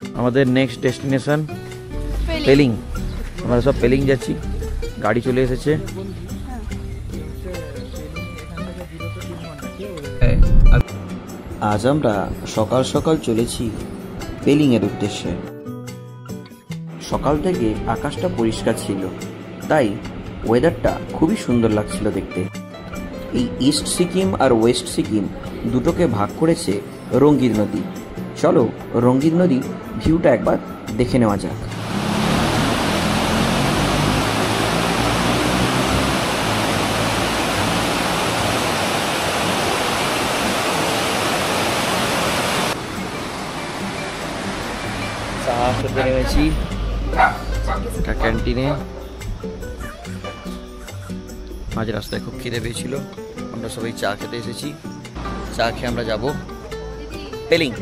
আমাদের next destination Pelling. আমরা সব পেলিং যাচ্ছি, গাড়ি চলে এসেছে। আজ আমরা সকাল সকাল চলেছি পেলিংয়ের উদ্দেশ্যে। সকাল থেকে আকাশটা পরিষ্কার ছিল, তাই ওয়েদারটা খুবই সুন্দর লাগছিল দেখতে। এই ইস্ট সিকিম আর ওয়েস্ট সিকিম দুটোকে ভাগ করেছে রঙ্গিত নদী। চলো রঙ্গিত নদী ভিউটা একবার দেখে নেওয়া যাক। চা খেতে নেমেছি একটা ক্যান্টিনে। মাঝ রাস্তায় খুব খিদে পেয়েছিল, আমরা সবাই চা খেতে এসেছি। চা খেয়ে আমরা যাব পেলিং।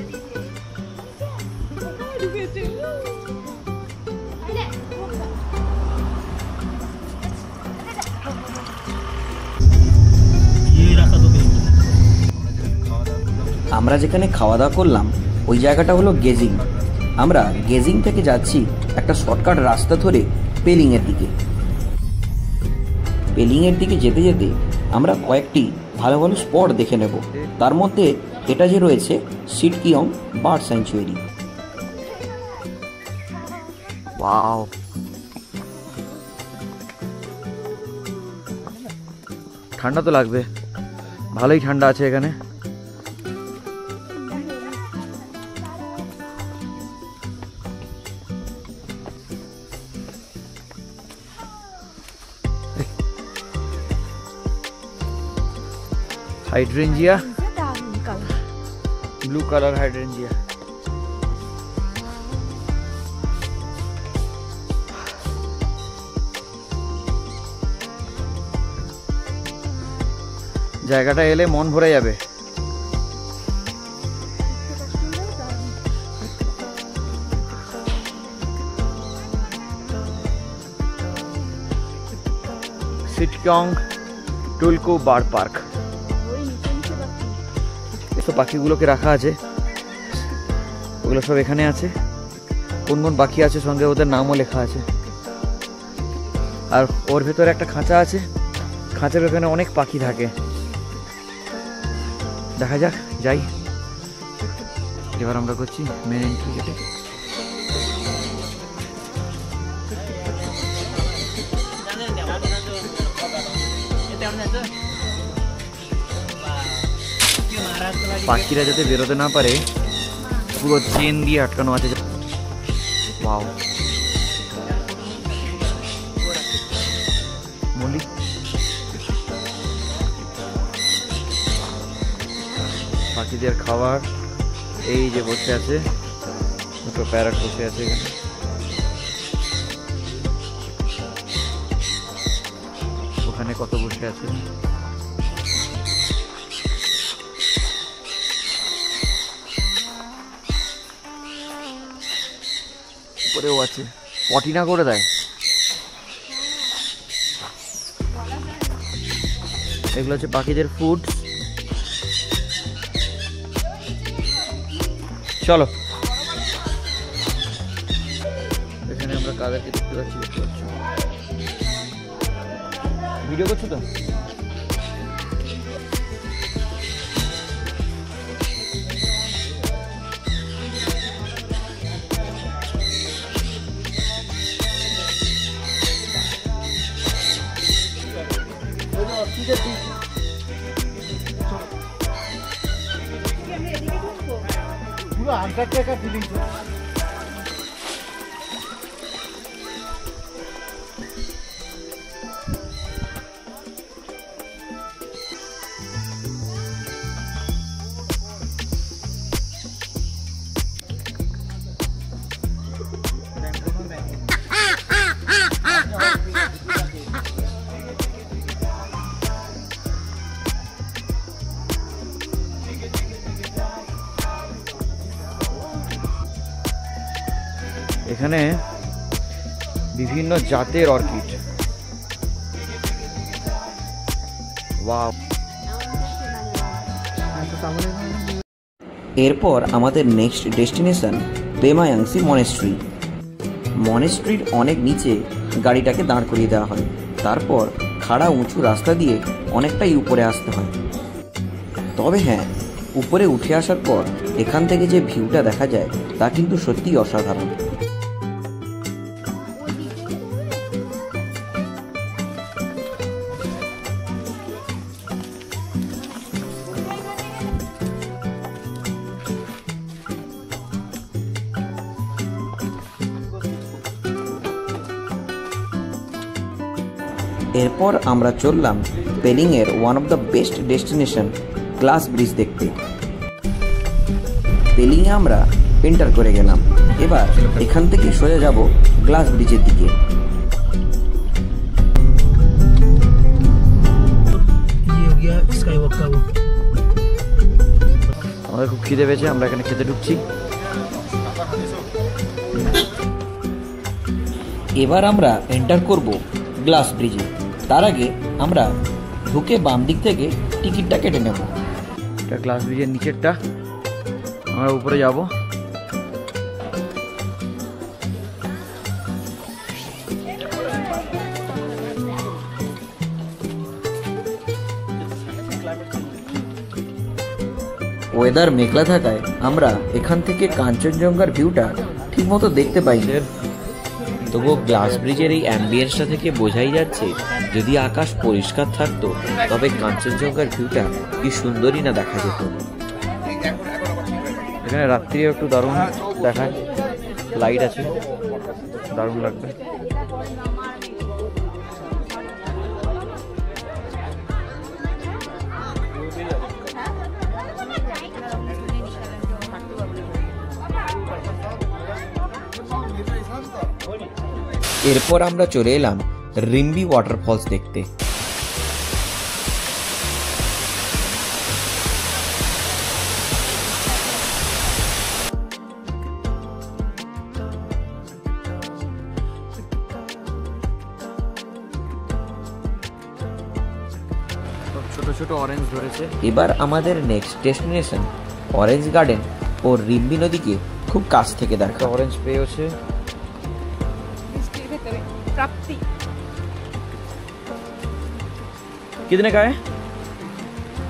আমরা যেখানে খাওয়া দাওয়া করলাম ওই জায়গাটা হলো গেজিং। আমরা গেজিং থেকে যাচ্ছি একটা শর্টকাট রাস্তা ধরে পেলিংয়ের দিকে। পেলিংয়ের দিকে যেতে যেতে আমরা কয়েকটি ভালো ভালো স্পট দেখে নেব। তার মধ্যে এটা যে রয়েছে সিটকিয়ং বার্ড স্যাংচুয়ারি। ওয়াও, ঠান্ডা তো লাগবে, ভালোই ঠান্ডা আছে এখানে। Hydrangea, blue colour hydrangea. জায়গাটা এলে মন ভরে যাবে। সিটকিয়ং টুলকু বার্ড পার্ক। তো পাখিগুলোকে রাখা আছে, ওগুলো সব এখানে আছে। কোন কোন পাখি আছে সঙ্গে ওদের নামও লেখা আছে। আর ওর ভেতরে একটা খাঁচা আছে, খাঁচার ওখানে অনেক পাখি থাকে। দেখা যাক, যাই। এবার আমরা করছি মেন এন্ট্রি গেটে। পাখিরা যাতে বেরোতে না পারে পুরো চেন দিয়ে আটকানো আছে। ওয়াও, মল্লিক পাখিদের খাবার। এই যে বসে আছে দুটো প্যারট বসে আছে এখানে। ওখানে কত বসে আছে। উপরেও আছে, পটি না করে দেয়। এগুলো হচ্ছে পাখিদের ফুড। চলো, এখানে আমরা কাদেরকে দেখতে পাচ্ছি, ভিডিও করছো তো? পুরো আন্টারটেকার ফিলিং। এখানে বিভিন্ন জাতের অর্কিড। ওয়াও। এরপর আমাদের নেক্সট ডেস্টিনেশন বেমায়াংসি মনেস্ট্রি। মনেস্ট্রির অনেক নিচে গাড়িটাকে দাঁড় করিয়ে দেওয়া হয়, তারপর খাড়া উঁচু রাস্তা দিয়ে অনেকটাই উপরে আসতে হয়। তবে হ্যাঁ, উপরে উঠে আসার পর এখান থেকে যে ভিউটা দেখা যায় তা কিন্তু সত্যিই অসাধারণ। এরপর আমরা চললাম পেলিংয়ের one of the best destination glass bridge দেখতে। পেলিংয়ে আমরা এন্টার করে গেলাম। এবার এখান থেকে সোজা যাব গ্লাস ব্রিজের দিকে। আমাদের খুব খিদে পেয়েছে, আমরা এখানে খেতে ঢুকছি। এবার আমরা এন্টার করব গ্লাস ব্রিজে। তার আগে আমরা ঢুকে বাম দিক থেকে টিকিটটা কেটে নেব। এটা গ্লাস ব্রিজের নিচেরটা, আমরা উপরে যাব। ওয়েদার মেঘলা থাকায় আমরা এখান থেকে কাঞ্চনজঙ্ঘার ভিউটা ঠিকমতো দেখতে পাইনি। তবুও গ্লাস ব্রিজের এই অ্যাম্বিয়েন্সটা থেকে বোঝাই যাচ্ছে যদি আকাশ পরিষ্কার থাকতো তবে কাঞ্চনজঙ্ঘার ভিউটা কি সুন্দরই না দেখা যেত। এখানে রাত্রিও একটু দারুণ দেখায়, লাইট আছে, দারুণ লাগবে। এরপর আমরা চলে এলাম রিম্বি ওয়াটারফলস দেখতে। ছোট ছোট অরেঞ্জ ধরেছে। এবার আমাদের নেক্সট ডেস্টিনেশন অরেঞ্জ গার্ডেন ও রিম্বি নদীকে খুব কাছ থেকে দেখা। অরেঞ্জ পেয়েছে। प्राप्ति कितने का है?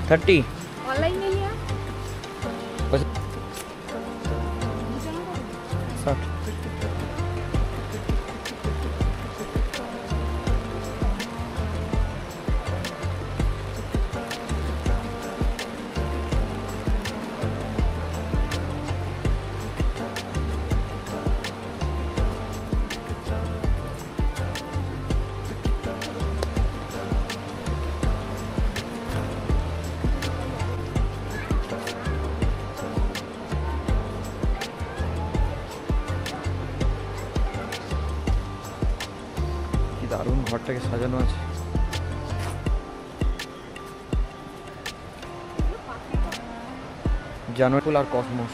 30। ऑनलाइन नहीं लिया 60। দারুণ ঘরটাকে সাজানো আছে। জানুয়ারি ফুল আর কসমস।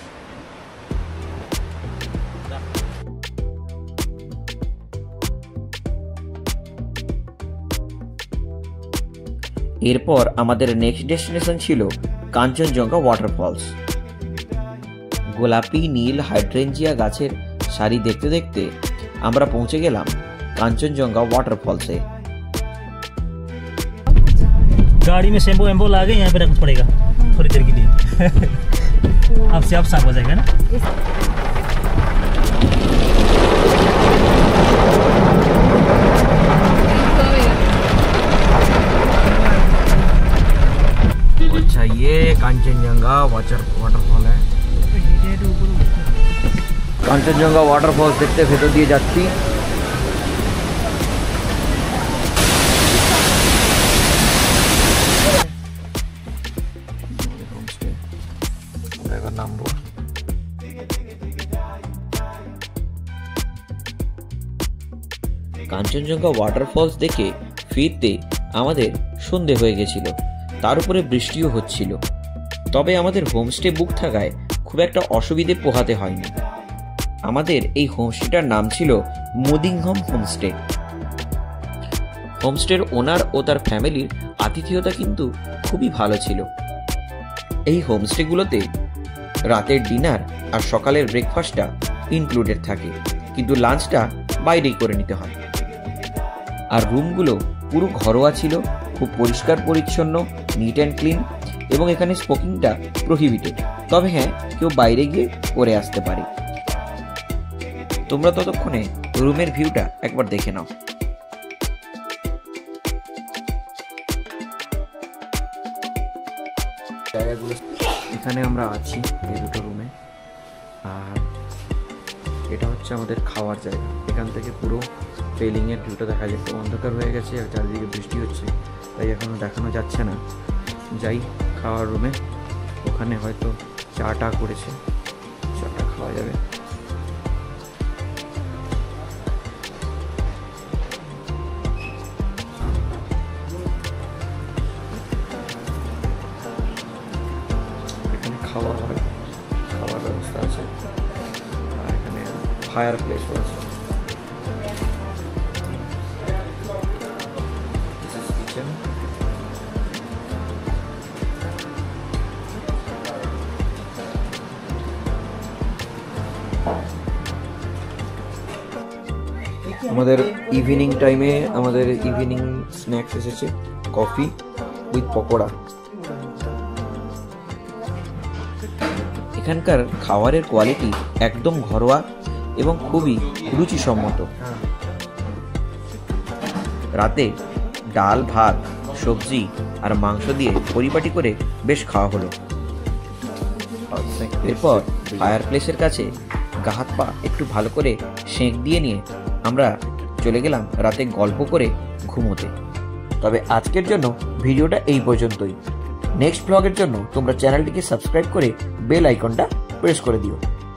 এরপর আমাদের নেক্সট ডেস্টিনেশন ছিল কাঞ্চনজঙ্ঘা ওয়াটারফলস। গোলাপি নীল হাইড্রেঞ্জিয়া গাছের সারি দেখতে দেখতে আমরা পৌঁছে গেলাম कांचनजंगा वाटरफॉल से। गाड़ी में शैम्पू वैम्पू ला के यहाँ पे रखना पड़ेगा थोड़ी देर के लिए। अब से आप साफ हो जाएगा ना। अच्छा, ये कांचनजंगा वाटरफॉल है। कांचनजंगा वाटरफॉल देखते ভেতর দিয়ে যাচ্ছি। কাঞ্চনজঙ্ঘা ওয়াটারফলস দেখে ফিরতে আমাদের সন্ধে হয়ে গেছিল, তার উপরে বৃষ্টিও হচ্ছিল। তবে আমাদের হোমস্টে বুক থাকায় খুব একটা অসুবিধে পোহাতে হয়নি। আমাদের এই হোমস্টেটার নাম ছিল মুদিংহম হোমস্টে। হোমস্টের ওনার ও তার ফ্যামিলির আতিথেয়তা কিন্তু খুবই ভালো ছিল। এই হোমস্টেগুলোতে রাতের ডিনার আর সকালের ব্রেকফাস্টটা ইনক্লুডেড থাকে, কিন্তু লাঞ্চটা বাইরেই করে নিতে হয়। আর রুমগুলো পুরো ঘরোয়া ছিল, খুব পরিষ্কার পরিচ্ছন্ন, নিট অ্যান্ড ক্লিন, এবং এখানে স্মোকিংটা প্রহিবিটেড। তবে হ্যাঁ, কেউ বাইরে গিয়ে করে আসতে পারে। তোমরা ততক্ষণে রুমের ভিউটা একবার দেখে নাও। জায়গাগুলো এখানে আমরা আছি এই দুটো রুমে, আর এটা হচ্ছে আমাদের খাওয়ার জায়গা। এখান থেকে পুরো রেলিংয়ের ভিউটা দেখা যাচ্ছে। অন্ধকার হয়ে গেছে আর চারিদিকে বৃষ্টি হচ্ছে, তাই এখনো দেখানো যাচ্ছে না। যাই খাওয়ার রুমে, ওখানে হয়তো চাটা করেছে, চাটা খাওয়া যাবে। এখানে খাওয়া হয়, খাওয়ার ব্যবস্থা আছে, আর এখানে ফায়ার প্লেসও আছে। কিচেন, আমাদের ইভিনিং টাইমে আমাদের ইভিনিং স্ন্যাক্স এসেছে, কফি উইথ পকোড়া। এখানকার খাবারের কোয়ালিটি একদম ঘরোয়া এবং খুবই রুচিসম্মত। রাতে ডাল, ভাত, সবজি আর মাংস দিয়ে পরিপাটি করে বেশ খাওয়া হলো। এরপর ফায়ার প্লেসের কাছে গা হাত পা একটু ভালো করে সেঁক দিয়ে নিয়ে আমরা চলে গেলাম রাতে গল্প করে ঘুমোতে। তবে আজকের জন্য ভিডিওটা এই পর্যন্তই। নেক্সট ব্লগের জন্য তোমরা চ্যানেলটিকে সাবস্ক্রাইব করে বেল আইকনটা প্রেস করে দিও।